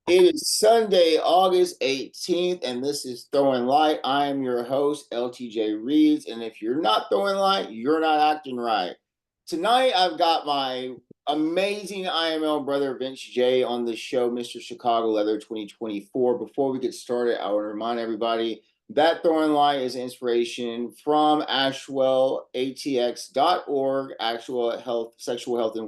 It is Sunday, August 18th, and this is Throwing Light. I am your host, LTJ Reeves, and if you're not throwing light, you're not acting right. Tonight, I've got my amazing IML brother, Vince J, on the show, Mr. Chicago Leather 2024. Before we get started, I want to remind everybody that Throwing Light is inspiration from AshwellATX.org, actual health, sexual health, and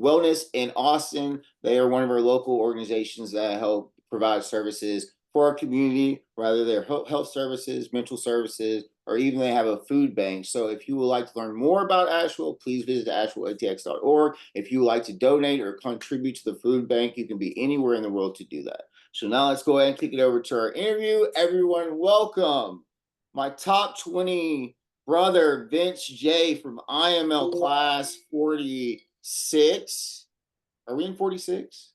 wellness in Austin. They are one of our local organizations that help provide services for our community, whether they're health services, mental services, or even they have a food bank. So if you would like to learn more about Asheville, please visit ashwellatx.org. If you would like to donate or contribute to the food bank, you can be anywhere in the world to do that. So now let's go ahead and kick it over to our interview. Everyone, welcome my top 20 brother, Vince J from IML class 46. Are we in 46?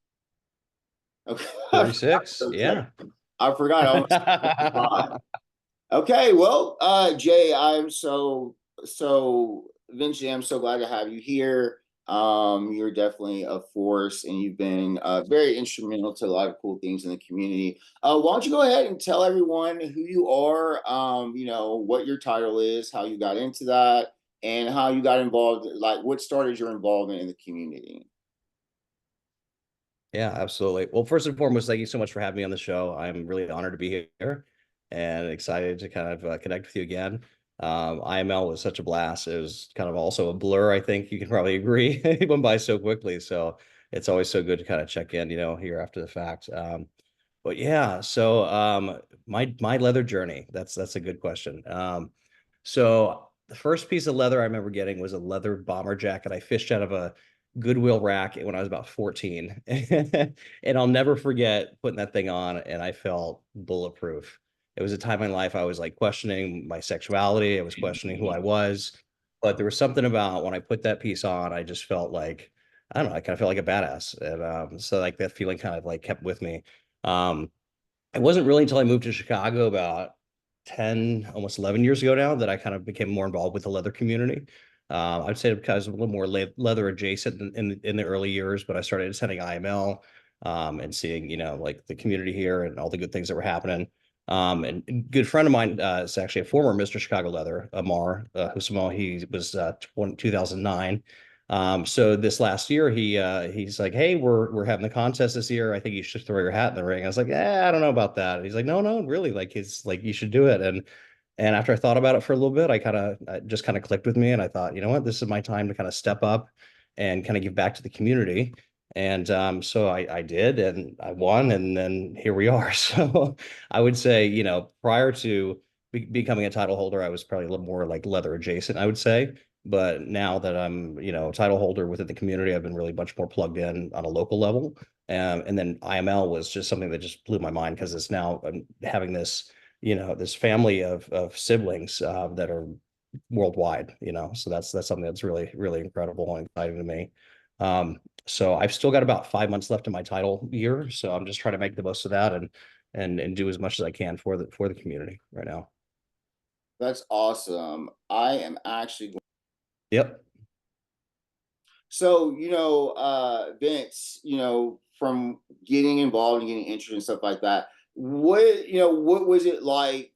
Okay. 46. Yeah. I forgot. I almost Okay, well, Jay, Vinci, I'm so glad to have you here. You're definitely a force, and you've been very instrumental to a lot of cool things in the community. Why don't you go ahead and tell everyone who you are, what your title is, how you got into that, and how you got involved, like what started your involvement in the community. Yeah, absolutely. Well, first and foremost, thank you so much for having me on the show. I'm really honored to be here and excited to kind of connect with you again. IML was such a blast. It was kind of also a blur, I think you can probably agree. It went by so quickly. So it's always so good to kind of check in, here after the fact. But yeah, so my leather journey, that's a good question. So the first piece of leather I remember getting was a leather bomber jacket I fished out of a Goodwill rack when I was about 14. And I'll never forget putting that thing on, and I felt bulletproof. It was a time in life I was like questioning my sexuality, I was questioning who I was, but there was something about when I put that piece on, I just felt like, I don't know, I kind of felt like a badass. And so like that feeling kind of like kept with me. Um, it wasn't really until I moved to Chicago about 10, almost 11 years ago now that I kind of became more involved with the leather community. I'd say because a little more leather adjacent in the early years, but I started attending IML and seeing, like the community here and all the good things that were happening. And a good friend of mine is actually a former Mr. Chicago Leather, Amar Husamo. He was 2009. So this last year, he's like, "Hey, we're having the contest this year. I think you should throw your hat in the ring." I was like, I don't know about that." And he's like, "No, no, really, like it's like you should do it." And after I thought about it for a little bit, I just kind of clicked with me, and I thought, you know what, this is my time to kind of step up and kind of give back to the community. And so I did, and I won, and then here we are. So I would say, prior to becoming a title holder, I was probably a little more like leather adjacent, I would say. But now that I'm, title holder within the community, I've been really much more plugged in on a local level. And then IML was just something that just blew my mind because it's now having this, this family of siblings that are worldwide, so that's something that's really, really incredible and exciting to me. So I've still got about 5 months left in my title year. So I'm just trying to make the most of that and do as much as I can for the community right now. That's awesome. I am actually Yep. So, Vince, from getting involved and getting interested and stuff like that, what was it like,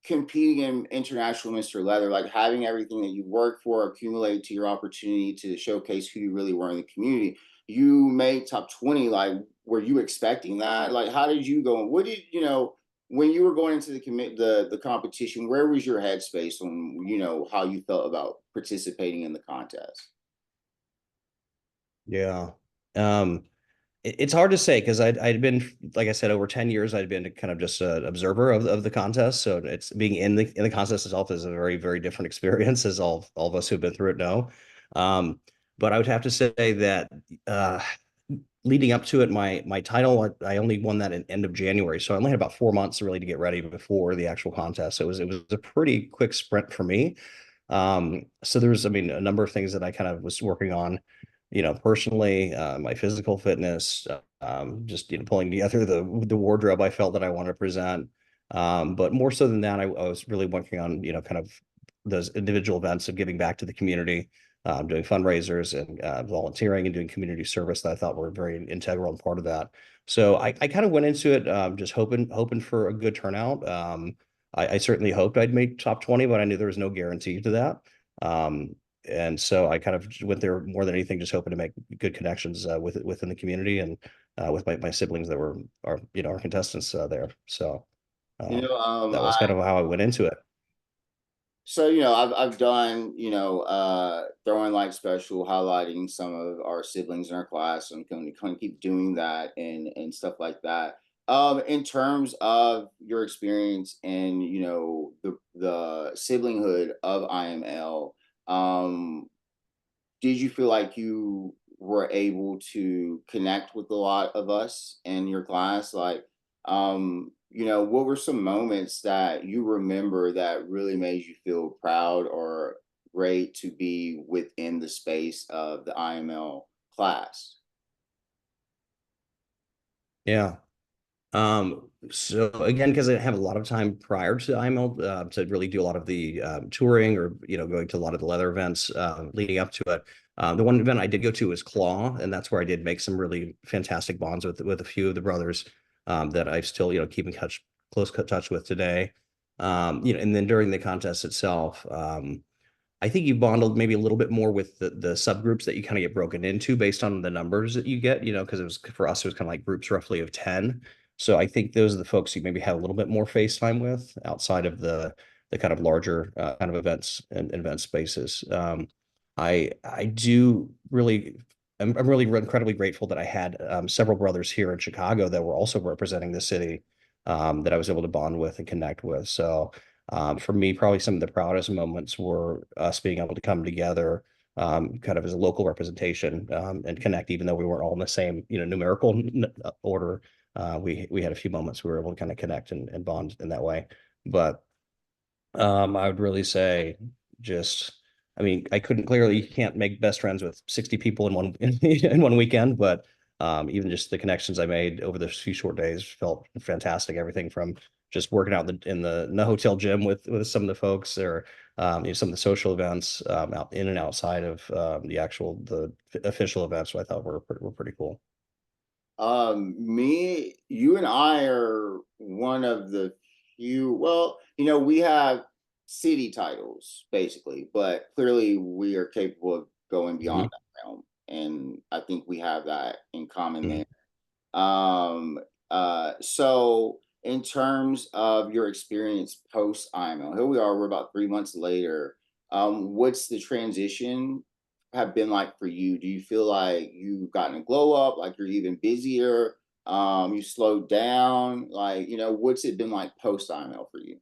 competing in International Mr. Leather, like having everything that you worked for accumulated to your opportunity to showcase who you really were in the community? You made top 20, like, were you expecting that? Like, how did you go? And what did, when you were going into the competition, where was your headspace on, how you felt about participating in the contest? Yeah. Um, it's hard to say because I'd been, like I said, over 10 years, I'd been kind of just an observer of the contest. So it's being in the contest itself is a very, very different experience, as all of us who've been through it know. Um, but I would have to say that uh, leading up to it, my title, I only won that in end of January. So I only had about 4 months really to get ready before the actual contest. So it was a pretty quick sprint for me. So there's, I mean, a number of things that I kind of was working on, personally, my physical fitness, just, pulling together the wardrobe I felt that I wanted to present. But more so than that, I was really working on, kind of those individual events of giving back to the community. doing fundraisers and volunteering and doing community service that I thought were very integral and part of that. So I kind of went into it just hoping for a good turnout. I certainly hoped I'd make top 20, but I knew there was no guarantee to that. Um, and so I kind of went there more than anything, just hoping to make good connections within the community and with my siblings that were our contestants there. So You know, that was kind of how I went into it. so I've done throwing light special, highlighting some of our siblings in our class. I'm going to kind of keep doing that and stuff like that. In terms of your experience and the siblinghood of IML, did you feel like you were able to connect with a lot of us in your class? Like, what were some moments that you remember that really made you feel proud or great to be within the space of the IML class? Yeah. So again, because I have a lot of time prior to IML to really do a lot of the touring or going to a lot of the leather events leading up to it. The one event I did go to was Claw, and that's where I did make some really fantastic bonds with a few of the brothers that I still keep in close touch with today. And then during the contest itself. I think you bonded maybe a little bit more with the subgroups that you kind of get broken into based on the numbers that you get, because it was for us, it was kind of like groups roughly of 10. So I think those are the folks you maybe have a little bit more face time with outside of the kind of larger kind of events and event spaces. I do really I'm really incredibly grateful that I had several brothers here in Chicago that were also representing the city that I was able to bond with and connect with. So for me, probably some of the proudest moments were us being able to come together, kind of as a local representation, and connect, even though we weren't all in the same, numerical order. We had a few moments we were able to kind of connect and bond in that way. But I would really say just, I mean, I couldn't clearly you can't make best friends with 60 people in one in one weekend, but even just the connections I made over those few short days felt fantastic. Everything from just working out in the hotel gym with some of the folks, or some of the social events out in and outside of the official events, so I thought were pretty cool. You and I are one of the few. Well, we have city titles basically, but clearly we are capable of going beyond Mhm. that realm, and I think we have that in common there. Mhm. So in terms of your experience post IML, here we are, we're about 3 months later. What's the transition have been like for you? Do you feel like you've gotten a glow up, like you're even busier? You slowed down, like, what's it been like post IML for you?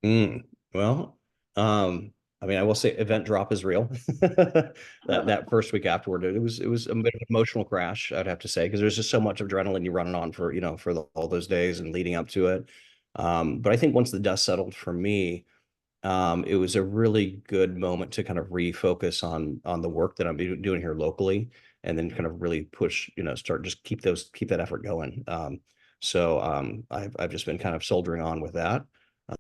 Mm, well, I mean, I will say event drop is real. That first week afterward, it was a bit of an emotional crash, I'd have to say, because there's just so much adrenaline you're running on for, all those days and leading up to it. But I think once the dust settled for me, it was a really good moment to kind of refocus on the work that I'm doing here locally, and then kind of really push, start just keep that effort going. So I've just been kind of soldiering on with that.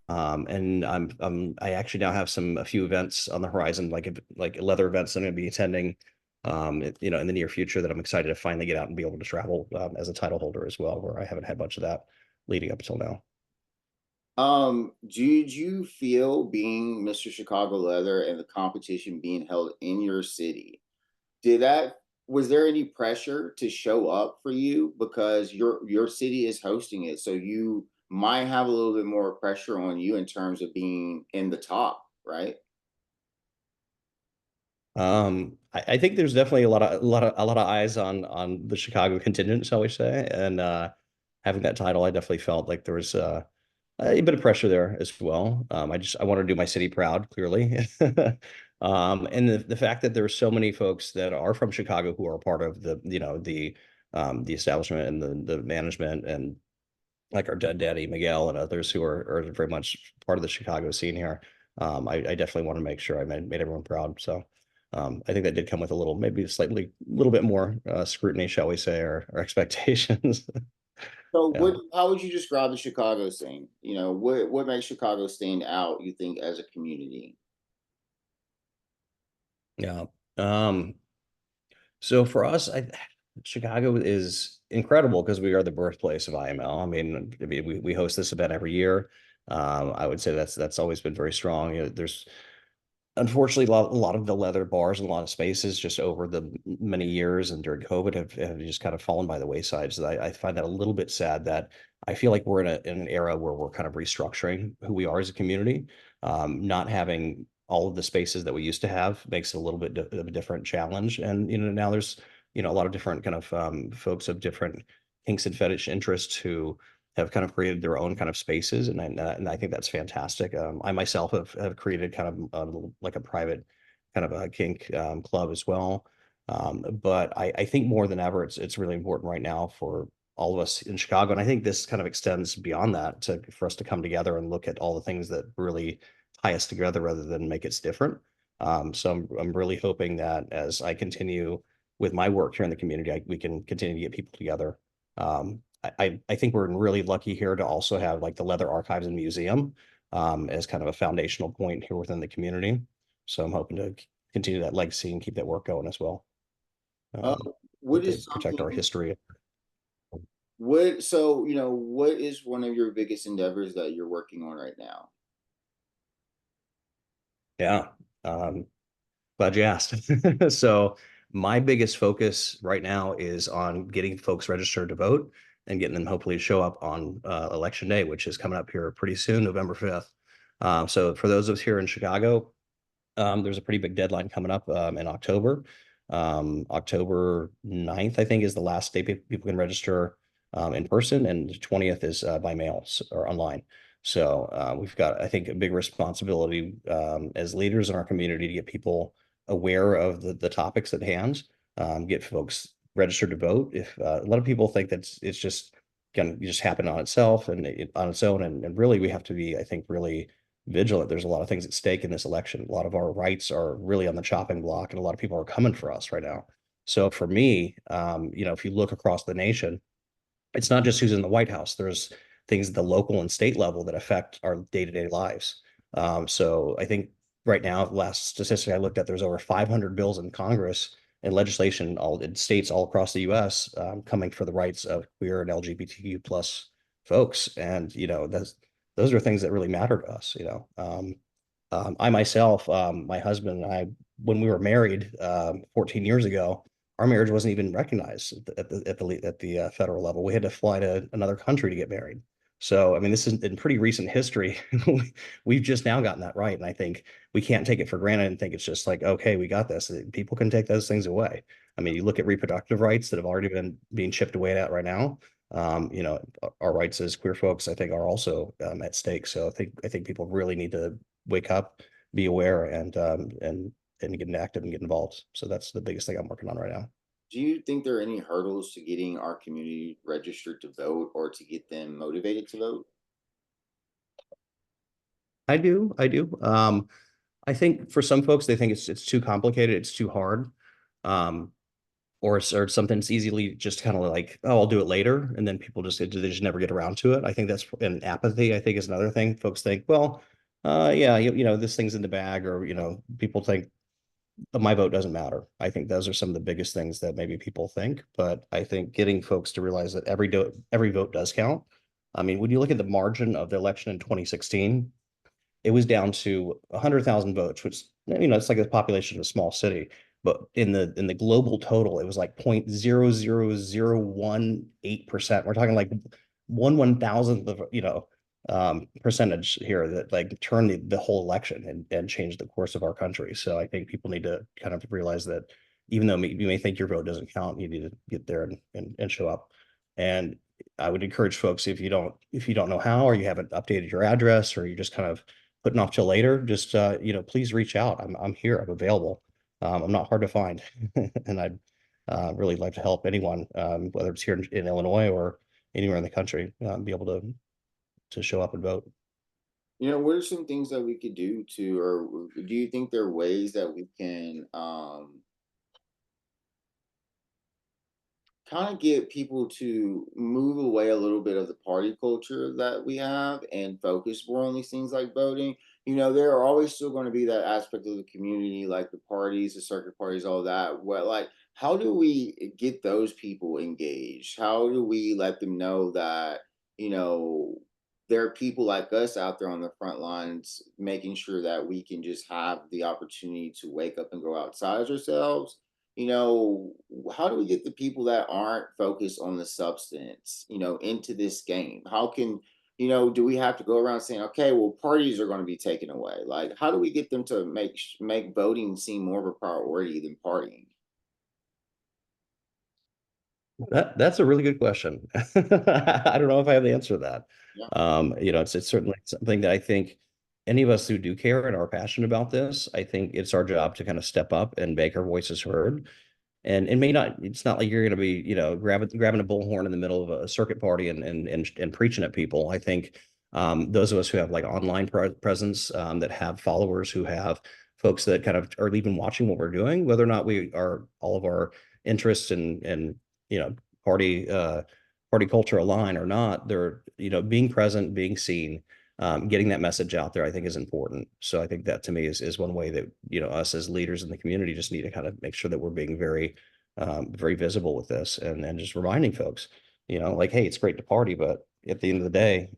And I actually now have a few events on the horizon, like leather events that I'm going to be attending, in the near future, that I'm excited to finally get out and be able to travel as a title holder as well, where I haven't had much of that leading up until now. Did you feel being Mr. Chicago Leather and the competition being held in your city? Did that Was there any pressure to show up for you because your city is hosting it, so you might have a little bit more pressure on you in terms of being in the top, right? I think there's definitely a lot of eyes on the Chicago contingent, shall we say, and having that title, I definitely felt like there was a bit of pressure there as well. I want to do my city proud, clearly. And the fact that there are so many folks that are from Chicago who are part of the establishment and the management, and like our dead daddy Miguel and others who are very much part of the Chicago scene here. I definitely want to make sure I made everyone proud. So I think that did come with a little bit more scrutiny, shall we say, or expectations. So Yeah. how would you describe the Chicago scene? What makes Chicago stand out, you think, as a community? Yeah. Um, so for us, Chicago is incredible because we are the birthplace of IML. I mean, we host this event every year. I would say that's always been very strong. There's unfortunately a lot of the leather bars and a lot of spaces just over the many years and during COVID have just kind of fallen by the wayside. So I find that a little bit sad that I feel like we're in an era where we're kind of restructuring who we are as a community. Not having all of the spaces that we used to have makes it a little bit of a different challenge. And now there's a lot of different kind of folks of different kinks and fetish interests who have kind of created their own kind of spaces, and I think that's fantastic. I myself have created kind of like a private kind of a kink club as well. But I think more than ever, it's really important right now for all of us in Chicago, and I think this kind of extends beyond that for us to come together and look at all the things that really tie us together rather than make us different. So I'm really hoping that as I continue with my work here in the community, we can continue to get people together. I think we're really lucky here to also have like the Leather Archives and Museum as kind of a foundational point here within the community. So I'm hoping to continue that legacy and keep that work going as well. Uh, Um, what to is protect our something history. what is one of your biggest endeavors that you're working on right now? Yeah. Um, Glad you asked. So my biggest focus right now is on getting folks registered to vote and getting them hopefully to show up on election day, which is coming up here pretty soon, November 5th. So for those of us here in Chicago, there's a pretty big deadline coming up in October. October 9th, I think, is the last day people can register in person, and the 20th is by mail or online. So we've got, I think, a big responsibility as leaders in our community to get people aware of the topics at hand, get folks registered to vote. If a lot of people think that it's just going to just happen on itself and on its own, and really we have to be, I think, really vigilant. There's a lot of things at stake in this election. A lot of our rights are really on the chopping block, and a lot of people are coming for us right now. So for me, if you look across the nation, it's not just who's in the White House. There's things at the local and state level that affect our day-to-day lives. So I think right now, last statistic I looked at, there's over 500 bills in Congress and legislation all in states all across the U.S. Coming for the rights of queer and LGBTQ plus folks, and those are things that really matter to us. I myself, my husband and I, when we were married 14 years ago, our marriage wasn't even recognized at the federal level. We had to fly to another country to get married. So, I mean, this is in pretty recent history. We've just now gotten that right, and I think we can't take it for granted and think it's just like, okay, we got this. People can take those things away. I mean, you look at reproductive rights that have already been being chipped away at right now. Our rights as queer folks, I think, are also at stake. So I think people really need to wake up, be aware, and get active and get involved. So that's the biggest thing I'm working on right now. Do you think there are any hurdles to getting our community registered to vote or to get them motivated to vote? I do, I do. I think for some folks they think it's too complicated, it's too hard, um, or something that's easily just kind of like, oh, I'll do it later, and then people just they just never get around to it. I think that's and apathy. I think is another thing. Folks think, well, yeah, this thing's in the bag, or people think my vote doesn't matter. I think those are some of the biggest things that maybe people think, but I think getting folks to realize that every vote does count. I mean, when you look at the margin of the election in 2016, it was down to 100,000 votes, which it's like the population of a small city. But in the global total, it was like 0.00018%. We're talking like one thousandth of percentage here that like turned the whole election and changed the course of our country. So I think people need to kind of realize that even though you may think your vote doesn't count, you need to get there and show up. And I would encourage folks if you don't know how, or you haven't updated your address, or you're just kind of putting off till later, just please reach out. I'm here. I'm available. I'm not hard to find, and I'd really like to help anyone, whether it's here in Illinois or anywhere in the country, be able to show up and vote. What are some things that we could do to, or do you think there are ways that we can kind of get people to move away a little bit of the party culture that we have and focus more on these things like voting? there are always still going to be that aspect of the community, like the parties, the circuit parties, all that. What, like, how do we get those people engaged? How do we let them know that, you know, there are people like us out there on the front lines, making sure that we can just have the opportunity to wake up and go outside ourselves? How do we get the people that aren't focused on the substance, into this game? How can do we have to go around saying, okay, well, parties are going to be taken away? Like, how do we get them to make voting seem more of a priority than partying? That's a really good question. I don't know if I have the answer to that. Yeah. It's certainly something that I think any of us who do care and are passionate about this, I think it's our job to kind of step up and make our voices heard. And it may not, it's not like you're going to be, grabbing a bullhorn in the middle of a circuit party and preaching at people. I think those of us who have like online presence, that have followers, who have folks that kind of are even watching what we're doing, whether or not we are all of our interests and you know party party culture align or not, they're being present, being seen, getting that message out there, I think is important. So I think that to me is one way that us as leaders in the community just need to kind of make sure that we're being very very visible with this, and just reminding folks, like, hey, it's great to party, but at the end of the day,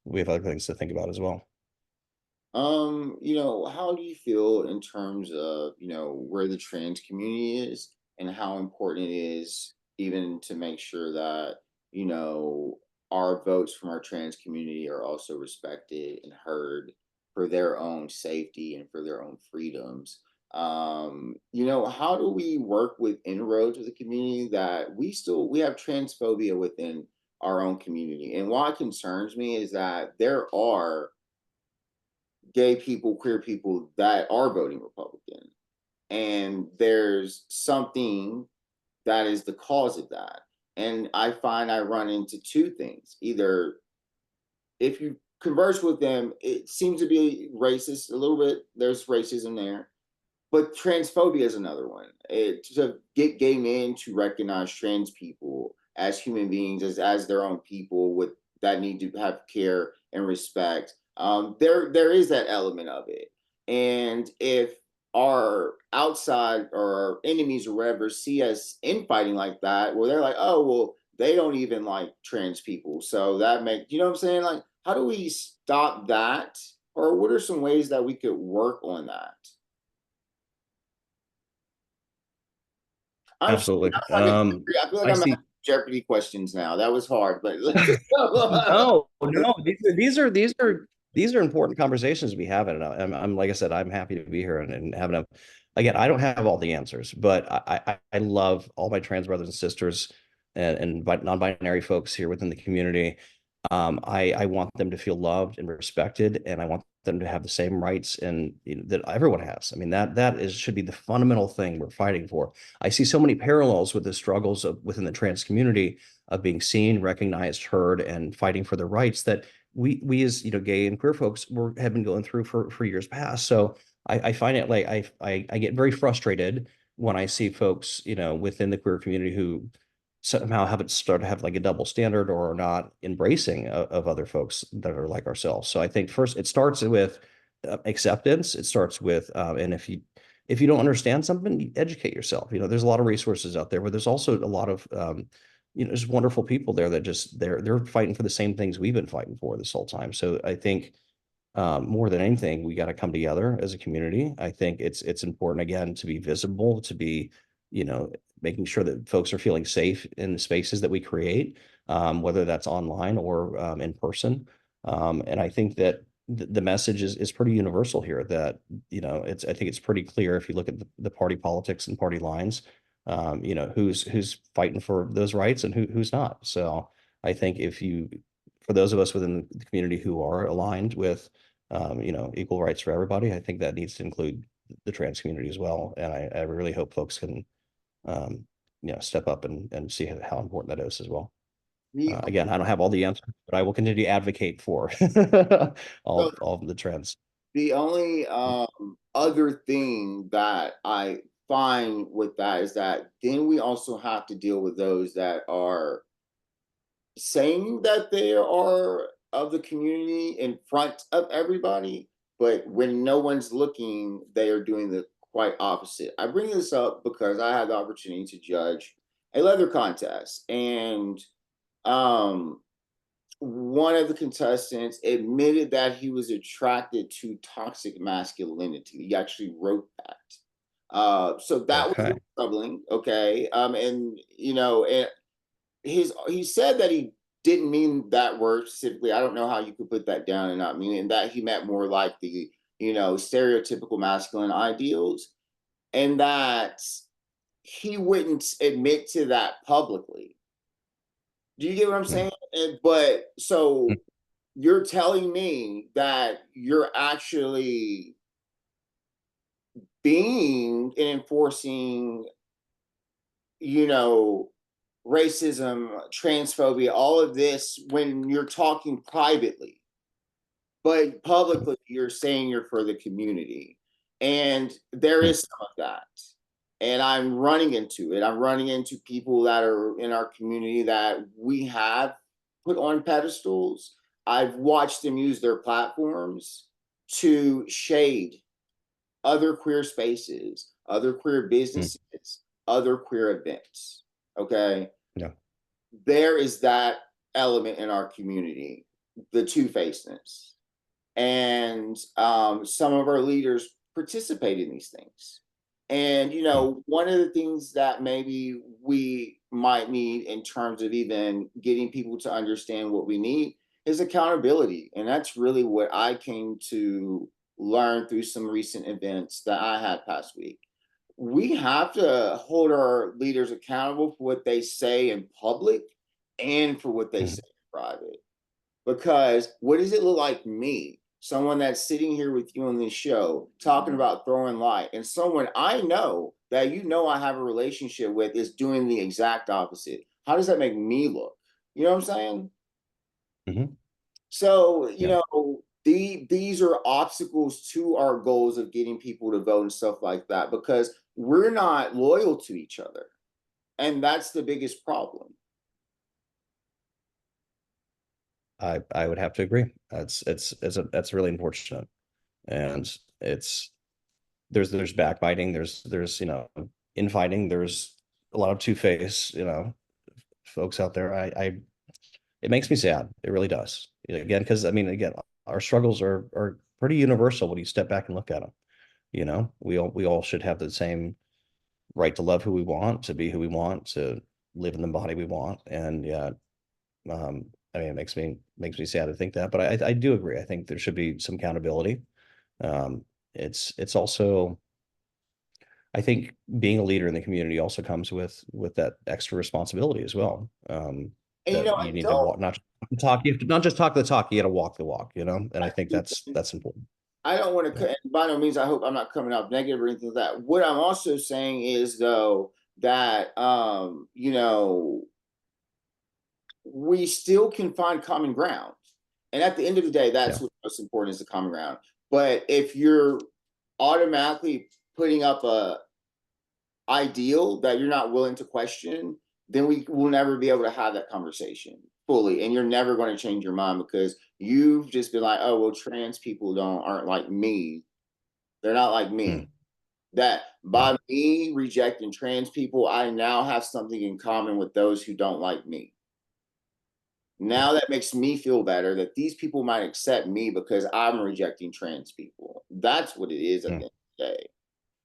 we have other things to think about as well. How do you feel in terms of, where the trans community is and how important it is even to make sure that, our votes from our trans community are also respected and heard for their own safety and for their own freedoms? How do we work with inroads with the community that we have transphobia within our own community? And why it concerns me is that there are gay people, queer people that are voting Republican. And there's something that is the cause of that. And I find I run into two things. Either if you converse with them, it seems to be racist a little bit. There's racism there. But transphobia is another one. To get gay men to recognize trans people as human beings, as their own people with that need to have care and respect. There is that element of it, and if our outside or our enemies or whatever see us infighting like that, well, they're like, oh, well, they don't even like trans people, so that make you know what I'm saying? Like, how do we stop that, or what are some ways that we could work on that? I'm sorry, Absolutely. I feel like I feel like I I'm asking see. Jeopardy questions now. That was hard, but let's just go. No, no, these are important conversations to be having. And I'm like I said, I'm happy to be here and having them. Again, I don't have all the answers, but I love all my trans brothers and sisters and non-binary folks here within the community. I want them to feel loved and respected, and I want them to have the same rights and that everyone has. I mean, that is should be the fundamental thing we're fighting for. I see so many parallels with the struggles within the trans community of being seen, recognized, heard, and fighting for their rights that we as gay and queer folks have been going through for years past. So I find it like I get very frustrated when I see folks within the queer community who somehow haven't started to have like a double standard or are not embracing of other folks that are like ourselves. So I think first it starts with acceptance. It starts with and if you don't understand something, you educate yourself. There's a lot of resources out there, but there's also a lot of there's wonderful people there that just they're fighting for the same things we've been fighting for this whole time. So I think more than anything, we got to come together as a community. I think it's important again to be visible, to be, making sure that folks are feeling safe in the spaces that we create, whether that's online or in person. And I think that the message is pretty universal here. That I think it's pretty clear if you look at the party politics and party lines, who's fighting for those rights and who's not. So I think for those of us within the community who are aligned with equal rights for everybody. I think that needs to include the trans community as well. And I really hope folks can, um, step up and see how important that is as well. The Again, I don't have all the answers, but I will continue to advocate for so all of the trans. the only other thing that I find with that is that then we also have to deal with those that are saying that they are of the community in front of everybody, but when no one's looking, they are doing the quite opposite. I bring this up because I had the opportunity to judge a leather contest, and um, one of the contestants admitted that he was attracted to toxic masculinity. He actually wrote that. So that was Okay. troubling. Okay. And and he said that he didn't mean that word specifically. I don't know how you could put that down and not mean it. And that he meant more like the, stereotypical masculine ideals, and that he wouldn't admit to that publicly. Do you get what I'm Mm, saying? But so you're telling me that you're actually being and enforcing, you know, racism, transphobia, all of this when you're talking privately, but mm, publicly you're saying you're for the community. And there mm, is some of that. And I'm running into it. I'm running into people that are in our community that we have put on pedestals. I've watched them use their platforms to shade other queer spaces, other queer mm. businesses, other queer events. Okay. Yeah. There is that element in our community, the two-facedness. And some of our leaders participate in these things. And Mm, one of the things that maybe we might need in terms of even getting people to understand what we need is accountability. And that's really what I came to learn through some recent events that I had past week. We have to hold our leaders accountable for what they say in public and for what they mm, say in private. Because what does it look like me, someone that's sitting here with you on this show, talking about throwing light, and someone I know that I have a relationship with is doing the exact opposite? How does that make me look? You know what I'm saying? mhm. So, Yeah. these are obstacles to our goals of getting people to vote and stuff like that because we're not loyal to each other. And that's the biggest problem. I would have to agree. That's really unfortunate. And it's there's backbiting, there's infighting, there's a lot of two-face, folks out there. I It makes me sad. It really does. Again, because I mean, again, our struggles are pretty universal when you step back and look at them. We all should have the same right to love who we want, to be who we want, to live in the body we want. And yeah, I mean, it makes me sad to think that, but I do agree. I think there should be some accountability. It's also, I think, being a leader in the community also comes with that extra responsibility as well. And That I you need to don't walk, not just talk. You have to not just talk the talk. You got to walk the walk. And I think that's important. I don't want Yeah. to, by no means, I hope I'm not coming out negative or anything like that. What I'm also saying is, though, that, we still can find common ground. And at the end of the day, Yeah. that's what's most important is the common ground. But if you're automatically putting up a ideal that you're not willing to question, then we will never be able to have that conversation fully. And you're never going to change your mind because you've just been like, oh, well, trans people aren't like me. They're not like Mm, me. That yeah. by me rejecting trans people, I now have something in common with those who don't like me. Now that makes me feel better that these people might accept me because I'm rejecting trans people. That's what it is at Mm, the end of the day.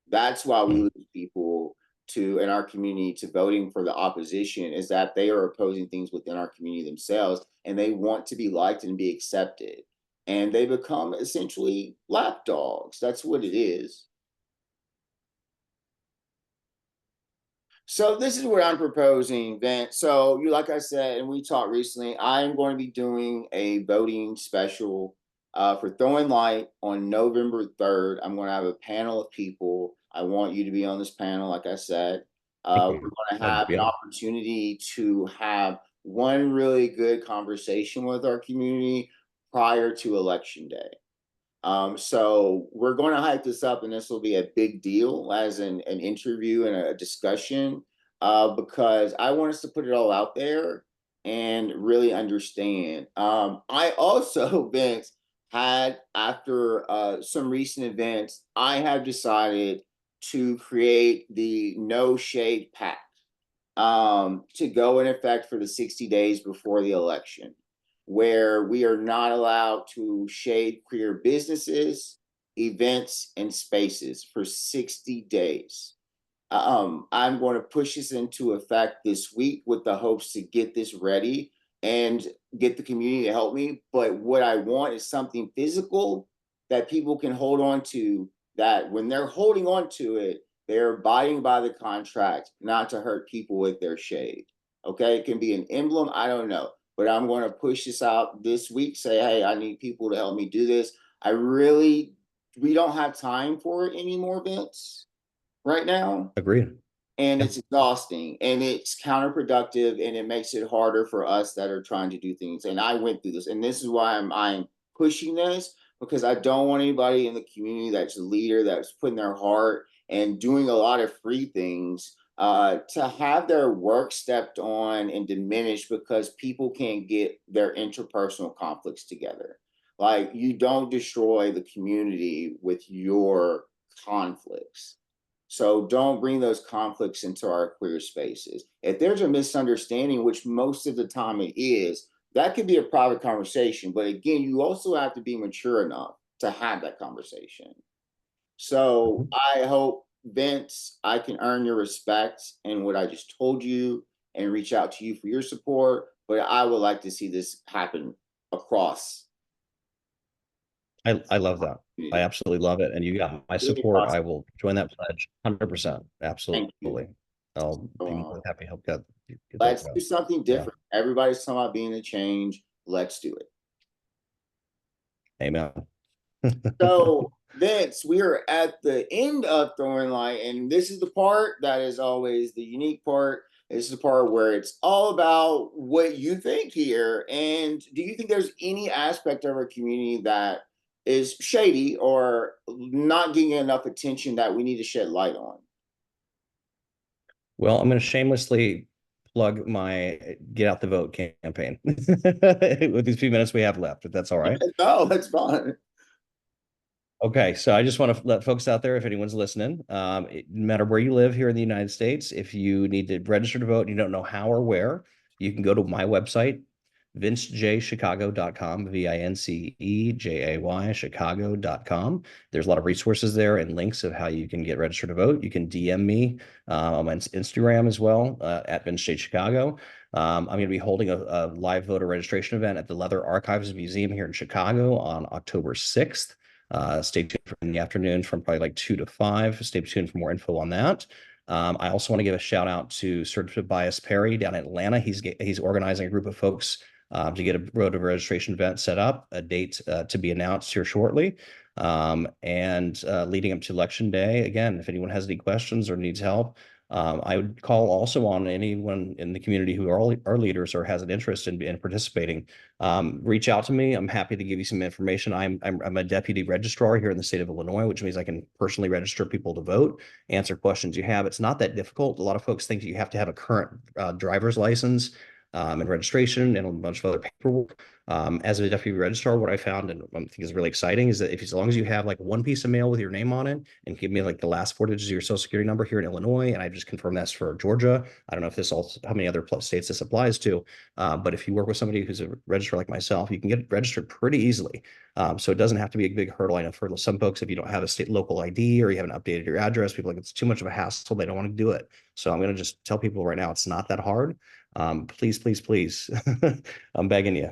That's why we mm, lose people to in our community to voting for the opposition is that they are opposing things within our community themselves and they want to be liked and be accepted. And they become essentially lapdogs. That's what it is. So this is what I'm proposing, Vince. So like I said, and we talked recently, I am going to be doing a voting special for Throwing Light on November 3rd. I'm going to have a panel of people. I want you to be on this panel, like I said. thank We're you. going to That'd have be an awesome. opportunity to have one really good conversation with our community prior to Election Day. So we're going to hype this up, and this will be a big deal as an interview and a discussion, because I want us to put it all out there and really understand. I also, Vince, had after some recent events, I have decided to create the No Shade Pact to go in effect for the 60 days before the election, where we are not allowed to shade queer businesses, events, and spaces for 60 days. I'm going to push this into effect this week with the hopes to get this ready and get the community to help me. But what I want is something physical that people can hold on to, that when they're holding on to it, they're abiding by the contract not to hurt people with their shade. Okay. It can be an emblem. I don't know. But I'm going to push this out this week. Say, hey, I need people to help me do this. We don't have time for it anymore, Vince, right now, Agreed. and Yeah. it's exhausting and it's counterproductive and it makes it harder for us that are trying to do things. And I went through this, and this is why I'm pushing this, because I don't want anybody in the community that's a leader, that's putting their heart and doing a lot of free things, to have their work stepped on and diminished because people can't get their interpersonal conflicts together. Like, you don't destroy the community with your conflicts. So don't bring those conflicts into our queer spaces. If there's a misunderstanding, which most of the time it is, that could be a private conversation. But again, you also have to be mature enough to have that conversation. So Mhm. I hope, Vince, I can earn your respect and what I just told you and reach out to you for your support. But I would like to see this happen across I love that. the I community. absolutely love it. And you got my Really support. across. I will join that pledge 100%. Thank you. Absolutely. I'll So, be more than happy to help get that let's do going. something Yeah. different. Everybody's talking about being a change. Let's do it. Amen. So, Vince, we are at the end of Throwing Light, and this is the part that is always the unique part. This is the part where it's all about what you think here. And do you think there's any aspect of our community that is shady or not getting enough attention that we need to shed light on? Well, I'm going to shamelessly plug my Get Out the Vote campaign with these few minutes we have left, if that's all right. No, that's fine. Okay, so I just want to let folks out there, if anyone's listening, no matter where you live here in the United States, if you need to register to vote and you don't know how or where, you can go to my website, vincejchicago.com, VINCEJAY, Chicago.com. There's a lot of resources there and links of how you can get registered to vote. You can DM me on my Instagram as well, at Vince J. Chicago. I'm going to be holding a live voter registration event at the Leather Archives Museum here in Chicago on October 6th. Stay tuned for in the afternoon from probably like 2 to 5. Stay tuned for more info on that. I also want to give a shout out to Sir Tobias Perry down in Atlanta. He's organizing a group of folks to get a road of registration event set up, a date to be announced here shortly. And leading up to Election Day, again, if anyone has any questions or needs help, I would call also on anyone in the community who are leaders or has an interest in participating. Reach out to me. I'm happy to give you some information. I'm a deputy registrar here in the state of Illinois, which means I can personally register people to vote, answer questions you have. It's not that difficult. A lot of folks think that you have to have a current driver's license and registration and a bunch of other paperwork. As a deputy registrar, what I found and I think is really exciting is that if as long as you have like one piece of mail with your name on it and give me like the last 4 digits of your social security number here in Illinois, and I just confirm that's for Georgia. I don't know if this also how many other states this applies to, but if you work with somebody who's a registrar like myself, you can get registered pretty easily. So it doesn't have to be a big hurdle. I know for some folks, if you don't have a state local ID or you haven't updated your address, people like it's too much of a hassle. They don't want to do it. So I'm going to just tell people right now, it's not that hard. Please, please, please, I'm begging you,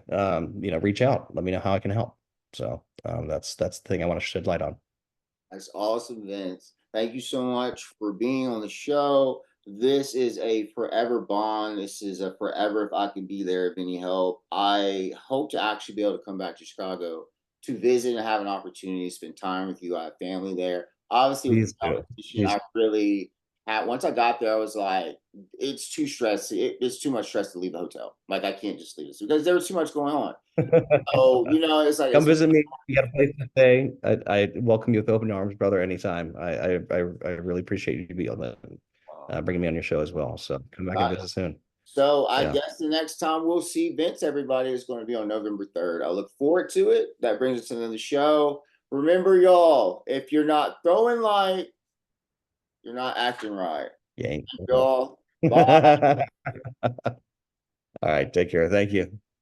reach out. Let me know how I can help. So that's the thing I want to shed light on. That's awesome, Vince. Thank you so much for being on the show. This is a forever bond. This is a forever if I can be there if any help. I hope to actually be able to come back to Chicago to visit and have an opportunity to spend time with you. I have family there. Obviously, with the Please do. competition, Please. I really had once I got there, I was like, it's too stressful. It's too much stress to leave the hotel. Like, I can't just leave this because there was too much going on. So, it's like Come it's visit me. You got a place to stay. I welcome you with open arms, brother, anytime. I really appreciate you being on bringing me on your show as well. So come back and uh, visit soon. So I Yeah. guess the next time we'll see Vince, everybody, is going to be on November 3rd. I look forward to it. That brings us to the end of the show. Remember, y'all, if you're not throwing light, you're not acting right. Yeah. Y'all. Bye. All right. Take care. Thank you.